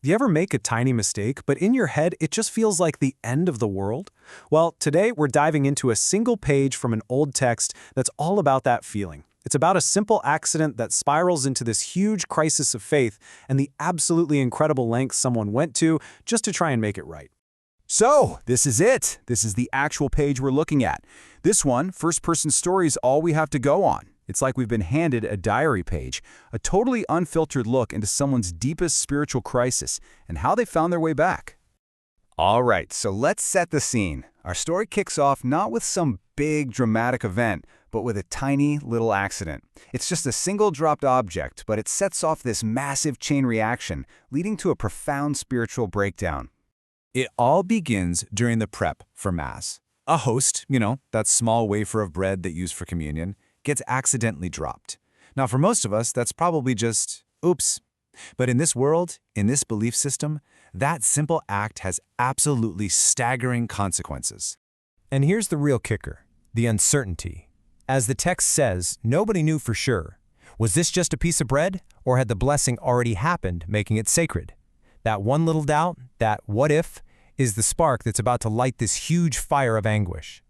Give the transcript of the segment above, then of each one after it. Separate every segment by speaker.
Speaker 1: You ever make a tiny mistake, but in your head it just feels like the end of the world? Well, today we're diving into a single page from an old text that's all about that feeling. It's about a simple accident that spirals into this huge crisis of faith and the absolutely incredible lengths someone went to just to try and make it right.
Speaker 2: So, this is it. This is the actual page we're looking at. This one, first-person story, is all we have to go on. It's like we've been handed a diary page, a totally unfiltered look into someone's deepest spiritual crisis and how they found their way back. All right, so let's set the scene. Our story kicks off not with some big dramatic event, but with a tiny little accident. It's just a single dropped object, but it sets off this massive chain reaction, leading to a profound spiritual breakdown. It all begins during the prep for Mass. A host, that small wafer of bread that used for communion, gets accidentally dropped. Now, for most of us, that's probably just, oops. But in this world, in this belief system, that simple act has absolutely staggering consequences.
Speaker 3: And here's the real kicker, the uncertainty. As the text says, nobody knew for sure. Was this just a piece of bread, or had the blessing already happened, making it sacred? That one little doubt, that what if, is the spark that's about to light this huge fire of anguish.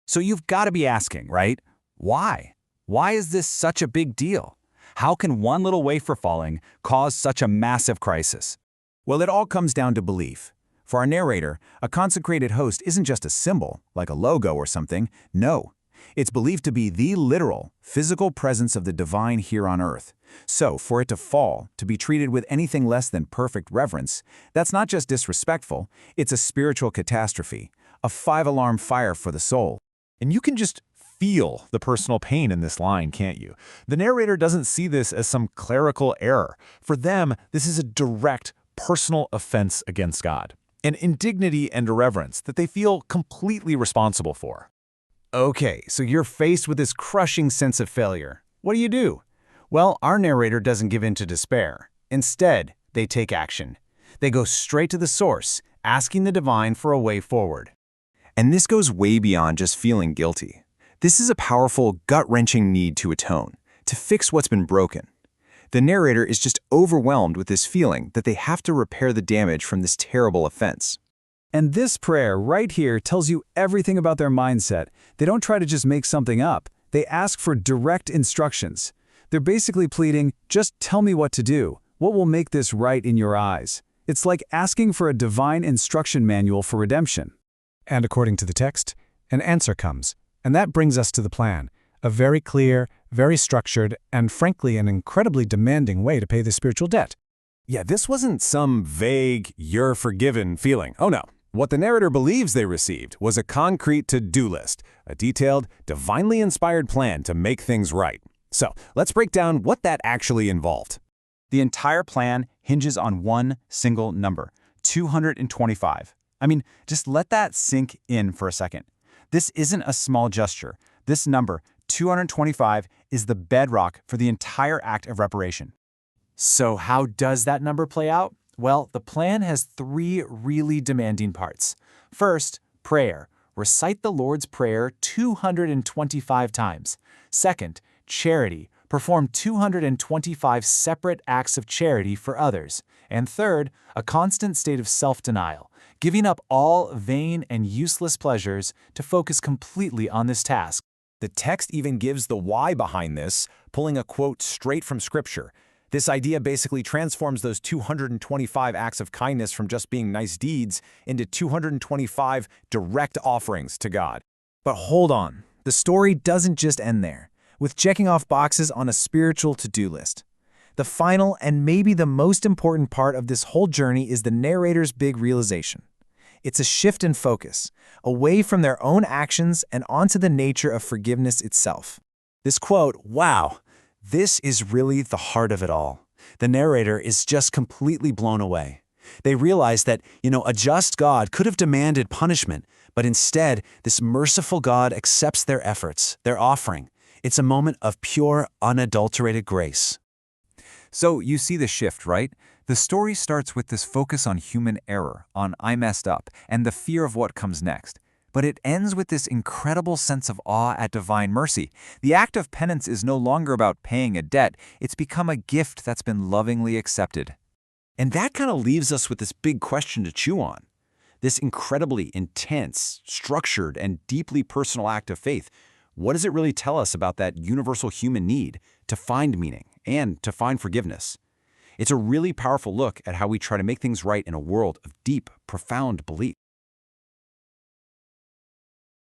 Speaker 2: So you've got to be asking, right? Why? Why is this such a big deal? How can one little wafer falling cause such a massive crisis? Well, it all comes down to belief. For our narrator, a consecrated host isn't just a symbol, like a logo or something. No, it's believed to be the literal, physical presence of the divine here on earth. So, for it to fall, to be treated with anything less than perfect reverence, that's not just disrespectful, it's a spiritual catastrophe, a five-alarm fire for the soul.
Speaker 4: And you can just feel the personal pain in this line, can't you? The narrator doesn't see this as some clerical error. For them, this is a direct, personal offense against God, an indignity and irreverence that they feel completely responsible for.
Speaker 2: Okay, so you're faced with this crushing sense of failure. What do? Well, our narrator doesn't give in to despair. Instead, they take action. They go straight to the source, asking the divine for a way forward. And this goes way beyond just feeling guilty. This is a powerful, gut-wrenching need to atone, to fix what's been broken. The narrator is just overwhelmed with this feeling that they have to repair the damage from this terrible offense.
Speaker 1: And this prayer right here tells you everything about their mindset. They don't try to just make something up. They ask for direct instructions. They're basically pleading, just tell me what to do. What will make this right in your eyes? It's like asking for a divine instruction manual for redemption.
Speaker 3: And according to the text, an answer comes. And that brings us to the plan, a very clear, very structured, and frankly an incredibly demanding way to pay the spiritual debt.
Speaker 4: Yeah, this wasn't some vague, you're forgiven feeling. Oh no. What the narrator believes they received was a concrete to-do list, a detailed, divinely inspired plan to make things right. So, let's break down what that actually involved.
Speaker 2: The entire plan hinges on one single number, 225. I mean, just let that sink in for a second. This isn't a small gesture. This number, 225, is the bedrock for the entire act of reparation. So how does that number play out? Well, the plan has three really demanding parts. First, prayer. Recite the Lord's Prayer 225 times. Second, charity. Perform 225 separate acts of charity for others. And third, a constant state of self-denial, giving up all vain and useless pleasures to focus completely on this task.
Speaker 4: The text even gives the why behind this, pulling a quote straight from Scripture. This idea basically transforms those 225 acts of kindness from just being nice deeds into 225 direct offerings to God.
Speaker 1: But hold on, the story doesn't just end there, with checking off boxes on a spiritual to-do list. The final and maybe the most important part of this whole journey is the narrator's big realization. It's a shift in focus, away from their own actions and onto the nature of forgiveness itself. This quote, wow, this is really the heart of it all. The narrator is just completely blown away. They realize that, a just God could have demanded punishment, but instead, this merciful God accepts their efforts, their offering. It's a moment of pure, unadulterated grace.
Speaker 2: So you see the shift, right? The story starts with this focus on human error, on I messed up, and the fear of what comes next. But it ends with this incredible sense of awe at divine mercy. The act of penance is no longer about paying a debt, it's become a gift that's been lovingly accepted. And that kind of leaves us with this big question to chew on. This incredibly intense, structured, and deeply personal act of faith, what does it really tell us about that universal human need to find meaning and to find forgiveness? It's a really powerful look at how we try to make things right in a world of deep, profound belief.